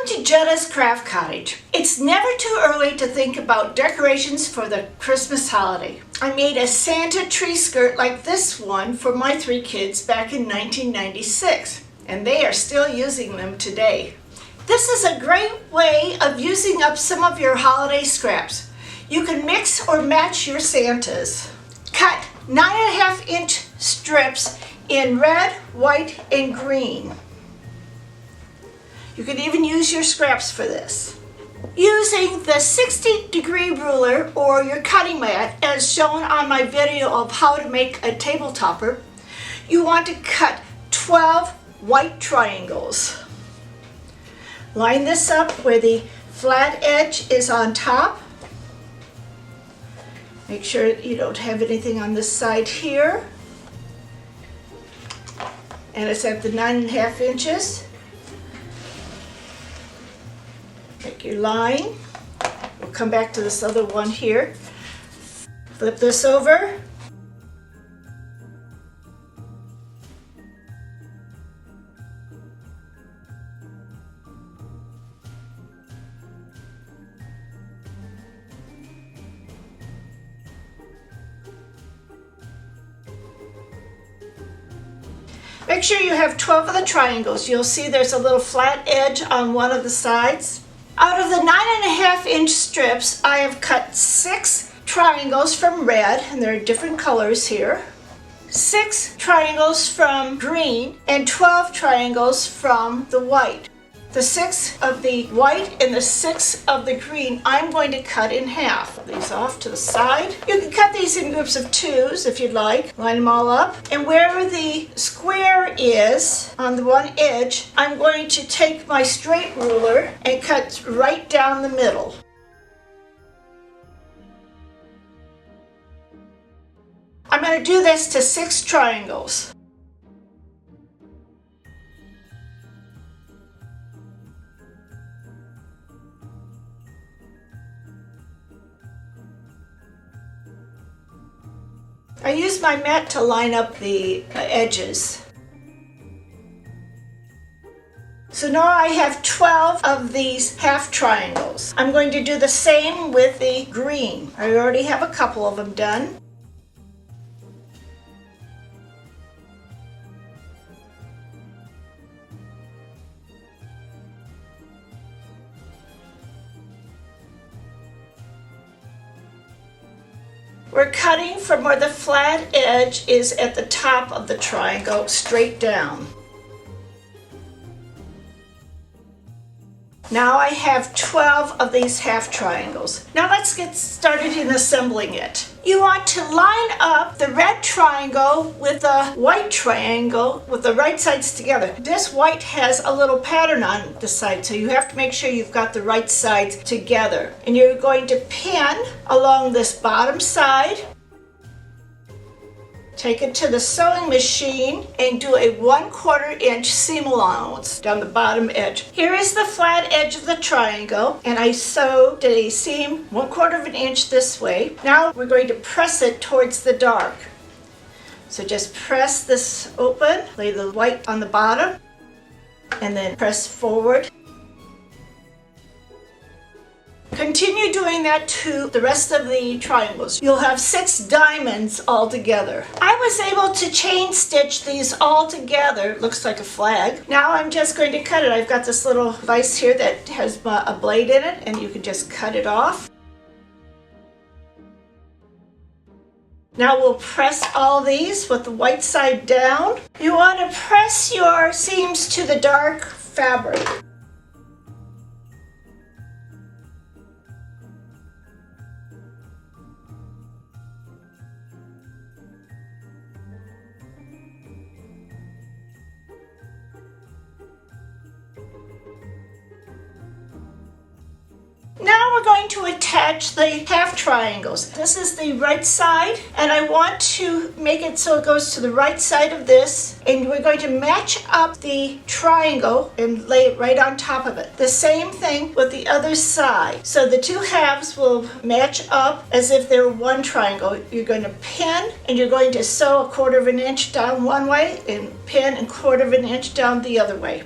to Jadda's Craft Cottage. It's never too early to think about decorations for the Christmas holiday. I made a Santa tree skirt like this one for my 3 kids back in 1996, and they are still using them today. This is a great way of using up some of your holiday scraps. You can mix or match your Santas. Cut 9.5-inch strips in red, white, and green. You can even use your scraps for this. Using the 60-degree ruler or your cutting mat, as shown on my video of how to make a table topper, you want to cut 12 white triangles. Line this up where the flat edge is on top. Make sure you don't have anything on this side here. And it's at the 9.5 inches. Take your line. We'll come back to this other one here. Flip this over. Make sure you have 12 of the triangles. You'll see there's a little flat edge on one of the sides. Out of the 9.5-inch strips, I have cut 6 triangles from red, and there are different colors here, 6 triangles from green, and 12 triangles from the white. The 6 of the white and the 6 of the green, I'm going to cut in half. These off to the side. You can cut these in groups of 2s if you'd like. Line them all up. And where the square is on the one edge, I'm going to take my straight ruler and cut right down the middle. I'm going to do this to 6 triangles. I use my mat to line up the edges. So now I have 12 of these half triangles. I'm going to do the same with the green. I already have a couple of them done. We're cutting from where the flat edge is at the top of the triangle, straight down. Now I have 12 of these half triangles. Now let's get started in assembling it. You want to line up the red triangle with the white triangle with the right sides together. This white has a little pattern on the side, so you have to make sure you've got the right sides together. And you're going to pin along this bottom side. Take it to the sewing machine and do a 1/4 inch seam allowance down the bottom edge. Here is the flat edge of the triangle, and I sewed a seam 1/4 inch this way. Now we're going to press it towards the dark. So just press this open, lay the white on the bottom, and then press forward. Continue doing that to the rest of the triangles. You'll have 6 diamonds all together. I was able to chain stitch these all together. Looks like a flag. Now I'm just going to cut it. I've got this little vise here that has a blade in it, and you can just cut it off. Now we'll press all these with the white side down. You want to press your seams to the dark fabric. Now we're going to attach the half triangles. This is the right side, and I want to make it so it goes to the right side of this, and we're going to match up the triangle and lay it right on top of it. The same thing with the other side. So the 2 halves will match up as if they were one triangle. You're going to pin, and you're going to sew 1/4 inch down one way and pin 1/4 inch down the other way.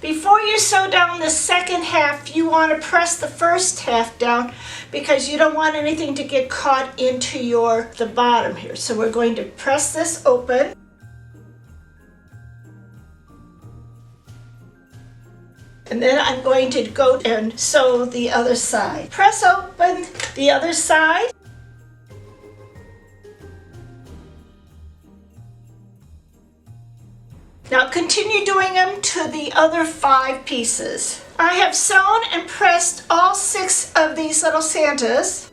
Before you sew down the second half, you want to press the first half down because you don't want anything to get caught into the bottom here. So we're going to press this open. And then I'm going to go and sew the other side. Press open the other side. Now continue doing them to the other 5 pieces. I have sewn and pressed all 6 of these little Santas.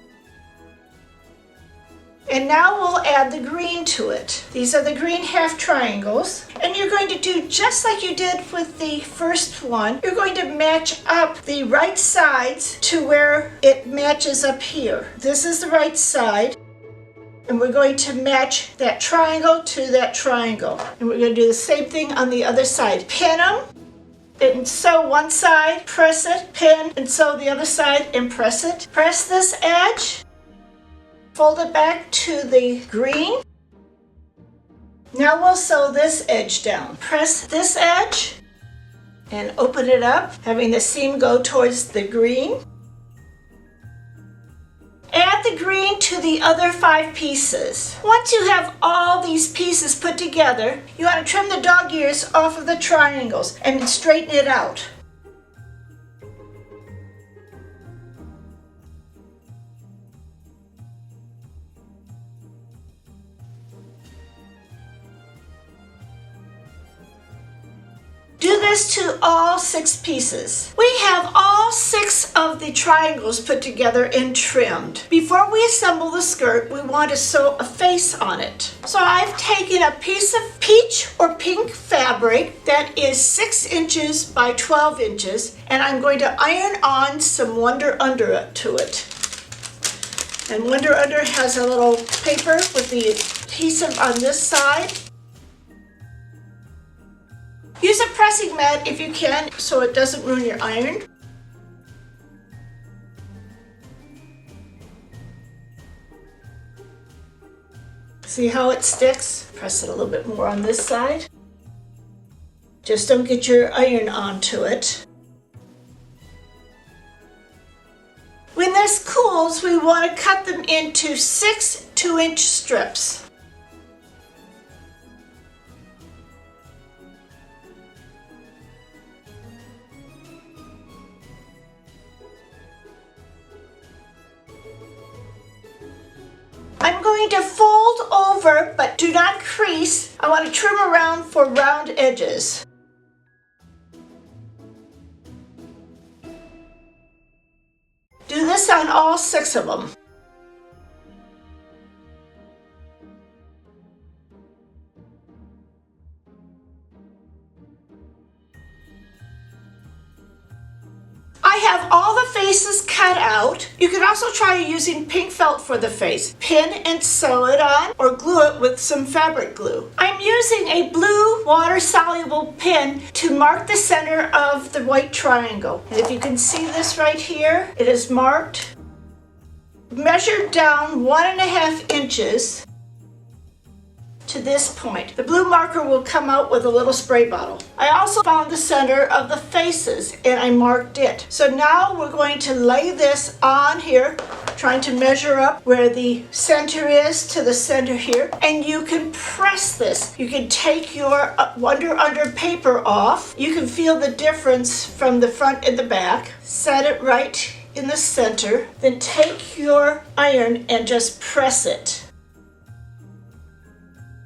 And now we'll add the green to it. These are the green half triangles. And you're going to do just like you did with the first one. You're going to match up the right sides to where it matches up here. This is the right side. And we're going to match that triangle to that triangle. And we're going to do the same thing on the other side. Pin them, and sew one side, press it, pin, and sew the other side, and press it. Press this edge, fold it back to the green. Now we'll sew this edge down. Press this edge, and open it up, having the seam go towards the green. Add the green to the other 5 pieces. Once you have all these pieces put together, you want to trim the dog ears off of the triangles and straighten it out. Do this to all 6 pieces. We have all 6 of the triangles put together and trimmed. Before we assemble the skirt, we want to sew a face on it. So I've taken a piece of peach or pink fabric that is 6 inches by 12 inches, and I'm going to iron on some Wonder Under to it. And Wonder Under has a little paper with the adhesive on this side. Use a pressing mat if you can so it doesn't ruin your iron. See how it sticks? Press it a little bit more on this side. Just don't get your iron onto it. When this cools, we want to cut them into 6 2-inch strips. I'm going to fold over, but do not crease. I want to trim around for round edges. Do this on all 6 of them. I have all the faces cut out. You can also try using pink felt for the face. Pin and sew it on or glue it with some fabric glue. I'm using a blue water-soluble pin to mark the center of the white triangle. And if you can see this right here, it is marked. Measure down 1.5 inches to this point. The blue marker will come out with a little spray bottle. I also found the center of the faces and I marked it. So now we're going to lay this on here, trying to measure up where the center is to the center here. And you can press this. You can take your Wonder Under paper off. You can feel the difference from the front and the back. Set it right in the center. Then take your iron and just press it.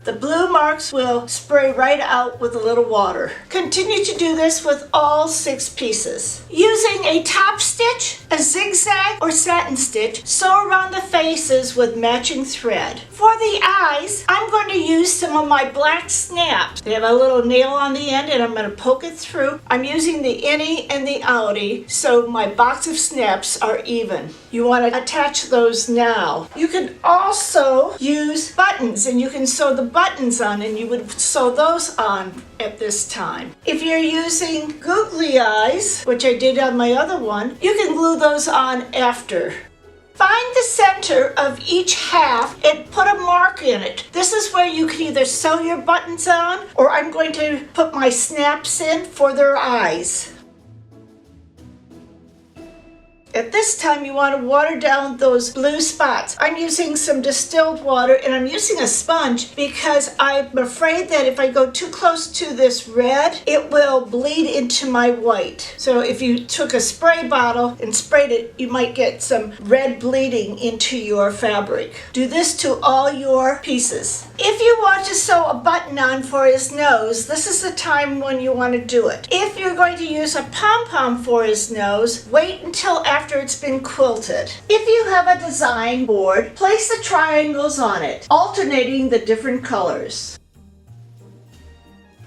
The blue marks will spray right out with a little water. Continue to do this with all 6 pieces. Using a top stitch, a zigzag, or satin stitch, sew around the faces with matching thread. For the eyes, I'm going to use some of my black snaps. They have a little nail on the end and I'm going to poke it through. I'm using the innie and the outie so my box of snaps are even. You want to attach those now. You can also use buttons and you can sew the buttons on and you would sew those on at this time. If you're using googly eyes, which I did on my other one, you can glue those on after. Find the center of each half and put a mark in it. This is where you can either sew your buttons on, or I'm going to put my snaps in for their eyes. At this time, you want to water down those blue spots. I'm using some distilled water, and I'm using a sponge because I'm afraid that if I go too close to this red, it will bleed into my white. So if you took a spray bottle and sprayed it, you might get some red bleeding into your fabric. Do this to all your pieces. If you want to sew a button on for his nose, this is the time when you want to do it. If you're going to use a pom-pom for his nose, wait until after it's been quilted. If you have a design board, place the triangles on it, alternating the different colors.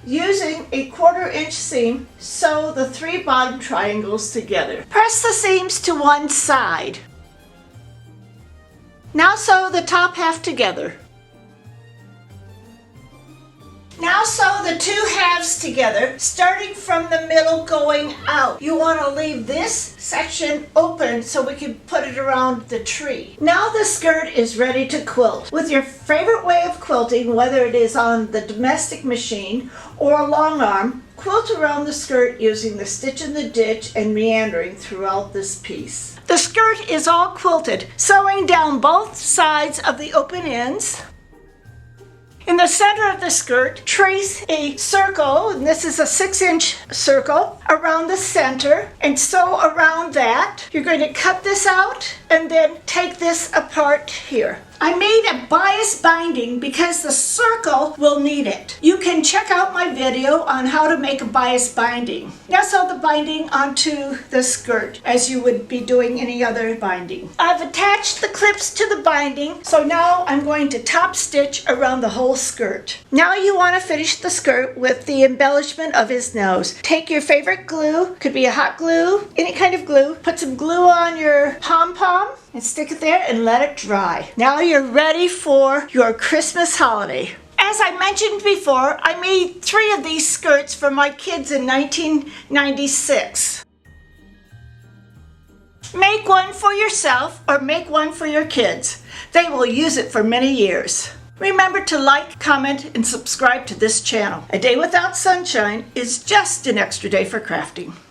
Using a 1/4 inch seam, sew the 3 bottom triangles together. Press the seams to one side. Now sew the top half together. Now sew the 2 halves together, starting from the middle going out. You want to leave this section open so we can put it around the tree. Now the skirt is ready to quilt. With your favorite way of quilting, whether it is on the domestic machine or a long arm, quilt around the skirt using the stitch in the ditch and meandering throughout this piece. The skirt is all quilted, sewing down both sides of the open ends. In the center of the skirt, trace a circle, and this is a 6-inch circle, around the center, and sew around that. You're going to cut this out and then take this apart here. I made a bias binding because the circle will need it. You can check out my video on how to make a bias binding. Now sew the binding onto the skirt as you would be doing any other binding. I've attached the clips to the binding, so now I'm going to top stitch around the whole skirt. Now you want to finish the skirt with the embellishment of his nose. Take your favorite glue, could be a hot glue, any kind of glue, put some glue on your pom-pom and stick it there and let it dry. Now you're ready for your Christmas holiday. As I mentioned before, I made 3 of these skirts for my kids in 1996. Make one for yourself or make one for your kids. They will use it for many years. Remember to like, comment, and subscribe to this channel. A day without sunshine is just an extra day for crafting.